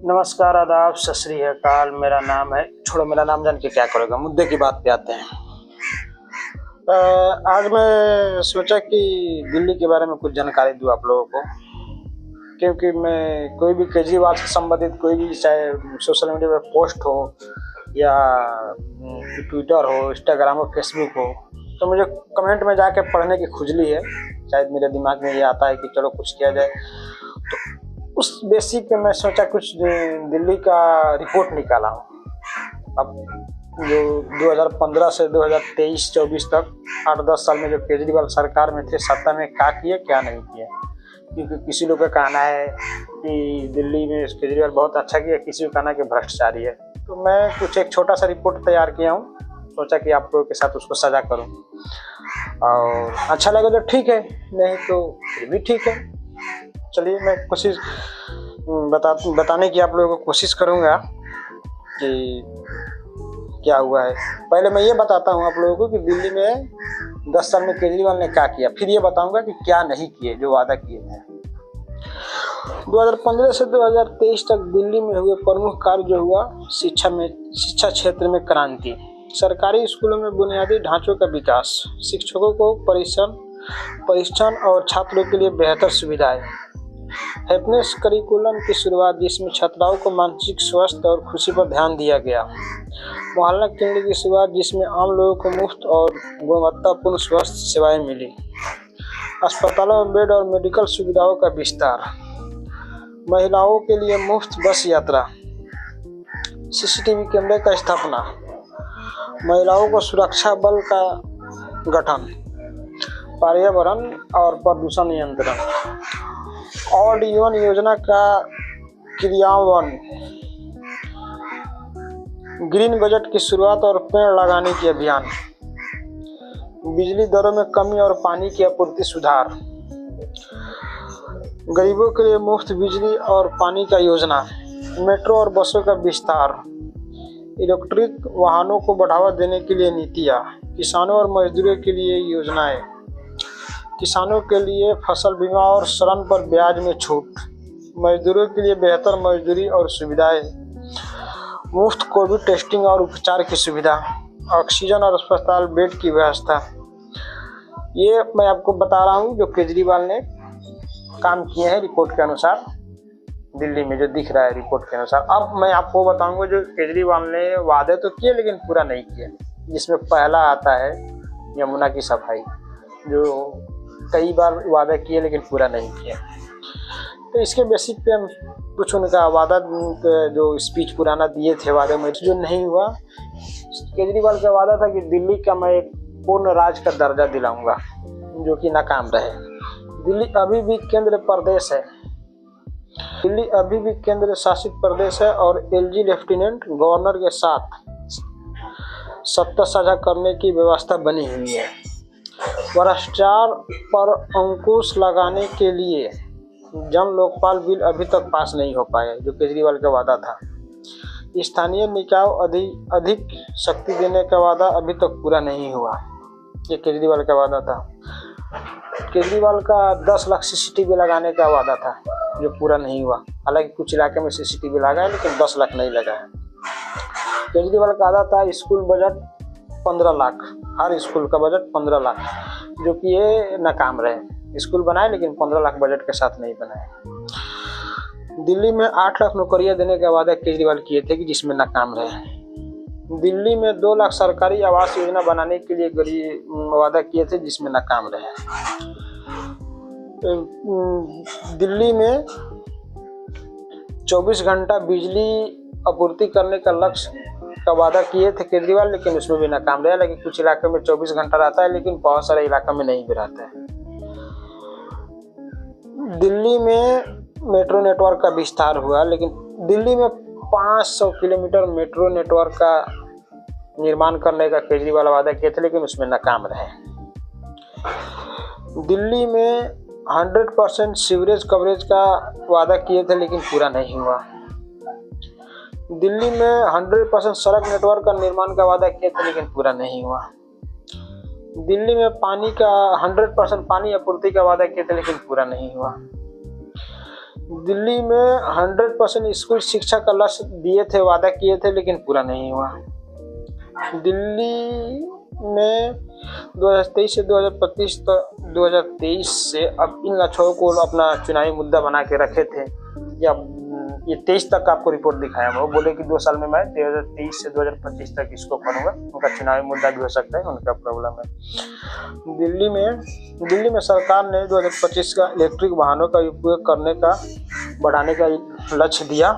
नमस्कार, आदाब, सत श्री अकाल। मेरा नाम है, छोड़ो मेरा नाम जान के क्या करोगे, मुद्दे की बात पे आते हैं। आज मैं सोचा कि दिल्ली के बारे में कुछ जानकारी दूं आप लोगों को, क्योंकि मैं कोई भी केजरीवाल से संबंधित कोई भी, चाहे सोशल मीडिया पे पोस्ट हो या ट्विटर हो, इंस्टाग्राम हो, फेसबुक हो, तो मुझे कमेंट में जाके पढ़ने की खुजली है। शायद मेरे दिमाग में ये आता है कि चलो कुछ किया जाए, तो उस बेसिक पे मैं सोचा कुछ दिल्ली का रिपोर्ट निकाला हूँ। अब जो 2015 से 2023-24 तक 8-10 साल में जो केजरीवाल सरकार में थे, सत्ता में क्या किए क्या नहीं किए, क्योंकि किसी लोग का कहना है कि दिल्ली में केजरीवाल बहुत अच्छा किया, किसी का कहना है कि भ्रष्टाचारी है। तो मैं कुछ एक छोटा सा रिपोर्ट तैयार किया हूँ, सोचा कि आप लोगों के साथ उसको साझा करूँ, और अच्छा लगे तो ठीक है, नहीं तो फिर भी ठीक है। चलिए मैं कोशिश बताने की आप लोगों को कोशिश करूँगा कि क्या हुआ है। पहले मैं ये बताता हूँ आप लोगों को कि दिल्ली में 10 साल में केजरीवाल ने क्या किया, फिर ये बताऊंगा कि क्या नहीं किए जो वादा किए थे। 2015 से 2023 तक दिल्ली में हुए प्रमुख कार्य जो हुआ, शिक्षा क्षेत्र में क्रांति, सरकारी स्कूलों में बुनियादी ढांचों का विकास, शिक्षकों को प्रशिक्षण और छात्रों के लिए बेहतर सुविधाएं, हैप्पीनेस करिकुलम की शुरुआत जिसमें छात्राओं को मानसिक स्वास्थ्य और खुशी पर ध्यान दिया गया, मोहल्ला क्लिनिक की शुरुआत जिसमें आम लोगों को मुफ्त और गुणवत्तापूर्ण स्वास्थ्य सेवाएं मिली, अस्पतालों में बेड और मेडिकल सुविधाओं का विस्तार, महिलाओं के लिए मुफ्त बस यात्रा, सीसीटीवी कैमरे का स्थापना, महिलाओं को सुरक्षा बल का गठन, पर्यावरण और प्रदूषण नियंत्रण, ऑल इन योजना का क्रियान्वयन, ग्रीन बजट की शुरुआत और पेड़ लगाने की अभियान, बिजली दरों में कमी और पानी की आपूर्ति सुधार, गरीबों के लिए मुफ्त बिजली और पानी का योजना, मेट्रो और बसों का विस्तार, इलेक्ट्रिक वाहनों को बढ़ावा देने के लिए नीतियाँ, किसानों और मजदूरों के लिए योजनाएं, किसानों के लिए फसल बीमा और ऋण पर ब्याज में छूट, मजदूरों के लिए बेहतर मजदूरी और सुविधाएं, मुफ्त कोविड टेस्टिंग और उपचार की सुविधा, ऑक्सीजन और अस्पताल बेड की व्यवस्था। ये मैं आपको बता रहा हूँ जो केजरीवाल ने काम किए हैं रिपोर्ट के अनुसार, दिल्ली में जो दिख रहा है रिपोर्ट के अनुसार। अब मैं आपको बताऊंगा जो केजरीवाल ने वादे तो किए लेकिन पूरा नहीं किए, जिसमें पहला आता है यमुना की सफाई, जो कई बार वादा किए लेकिन पूरा नहीं किया। तो इसके बेसिक पे हम कुछ उनका वादा, जो स्पीच पुराना दिए थे वादे में जो नहीं हुआ। केजरीवाल का वादा था कि दिल्ली का मैं एक पूर्ण राज्य का दर्जा दिलाऊंगा, जो कि नाकाम रहे। दिल्ली अभी भी केंद्र प्रदेश है, दिल्ली अभी भी केंद्र शासित प्रदेश है और एलजी लेफ्टिनेंट गवर्नर के साथ सत्ता साझा करने की व्यवस्था बनी हुई है। भ्रष्टाचार पर अंकुश लगाने के लिए जन लोकपाल बिल अभी तक पास नहीं हो पाया, जो केजरीवाल का वादा था। स्थानीय निकायों अधिक शक्ति देने का वादा अभी तक पूरा नहीं हुआ, ये केजरीवाल का वादा था। केजरीवाल का 10 लाख सीसीटीवी लगाने का वादा था, जो पूरा नहीं हुआ। हालांकि कुछ इलाके में सीसीटीवी लगा है लेकिन 10 लाख नहीं लगा है। केजरीवाल का वादा था स्कूल बजट 15 लाख, हर स्कूल का बजट 15 लाख, जो कि ये नाकाम रहे। स्कूल बनाए लेकिन 15 लाख बजट के साथ नहीं बनाए। दिल्ली में 8 लाख नौकरियां देने का वादा केजरीवाल किए थे कि जिसमें नाकाम रहे। दिल्ली में 2 लाख सरकारी आवास योजना बनाने के लिए वादा किए थे, जिसमें नाकाम रहे। दिल्ली में 24 घंटा बिजली आपूर्ति करने का लक्ष्य का वादा किए थे केजरीवाल, लेकिन उसमें भी नाकाम रहा। लेकिन कुछ इलाकों में 24 घंटा रहता है, लेकिन बहुत सारे इलाकों में नहीं भी रहता है। दिल्ली में मेट्रो नेटवर्क का विस्तार हुआ, लेकिन दिल्ली में 500 किलोमीटर मेट्रो नेटवर्क का निर्माण करने का केजरीवाल वादा किए थे, लेकिन उसमें नाकाम रहे। दिल्ली में 100% सीवरेज कवरेज का वादा किए थे, लेकिन पूरा नहीं हुआ। दिल्ली में 100% सड़क नेटवर्क का निर्माण का वादा किए थे, लेकिन पूरा नहीं हुआ। दिल्ली में पानी का 100% पानी आपूर्ति का वादा किए थे, लेकिन पूरा नहीं हुआ। दिल्ली में 100% स्कूल शिक्षा का लक्ष्य दिए थे, वादा किए थे, लेकिन पूरा नहीं हुआ। दिल्ली में 2023 से 2025 तक 2023 से अब इन लक्ष्यों को अपना चुनावी मुद्दा बना के रखे थे, या ये 23 तक आपको रिपोर्ट दिखाया। वो बोले कि 2 साल में मैं 2023 से 2025 तक इसको करूँगा। उनका चुनावी मुद्दा भी हो सकता है, उनका प्रॉब्लम है। दिल्ली में सरकार ने 2025 का इलेक्ट्रिक वाहनों का उपयोग करने का बढ़ाने का लक्ष्य दिया,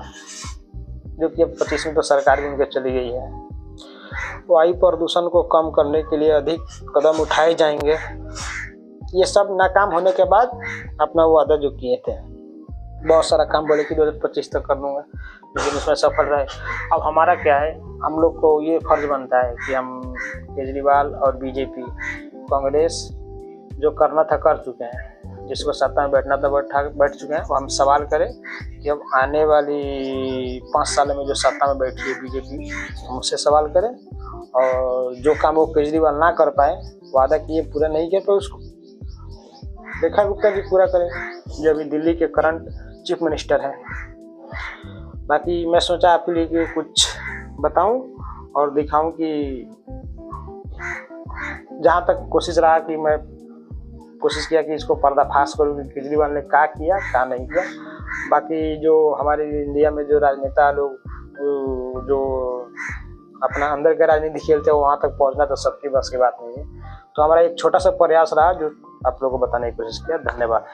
जो कि अब 25 में तो सरकार भी उनके चली गई है। वायु प्रदूषण को कम करने के लिए अधिक कदम उठाए जाएंगे। ये सब नाकाम होने के बाद अपना वादा जो किए थे, बहुत सारा काम बोले कि 2025 तक कर दूंगा, लेकिन उसमें सफल रहे। अब हमारा क्या है, हम लोग को ये फर्ज बनता है कि हम केजरीवाल और बीजेपी, कांग्रेस जो करना था कर चुके हैं, जिसको सत्ता में बैठना था बैठ चुके हैं। वो हम सवाल करें कि अब आने वाली 5 साल में जो सत्ता में बैठी है बीजेपी, हम उससे सवाल करें, और जो काम वो केजरीवाल ना कर पाए, वादा किए पूरा नहीं कर पाए, उसको रेखा गुप्ता जी पूरा करें, जो अभी दिल्ली के करंट चीफ मिनिस्टर है। बाकी मैं सोचा आपके लिए कि कुछ बताऊं और दिखाऊं कि जहां तक कोशिश रहा कि मैं कोशिश किया कि इसको पर्दाफाश करूं कि केजरीवाल ने क्या किया क्या नहीं किया। बाकी जो हमारे इंडिया में जो राजनेता लोग जो अपना अंदर का राजनीति खेलते हैं, वहाँ तक पहुँचना तो सबकी बस की बात नहीं है। तो हमारा एक छोटा सा प्रयास रहा जो आप लोगों को बताने की कोशिश किया। धन्यवाद।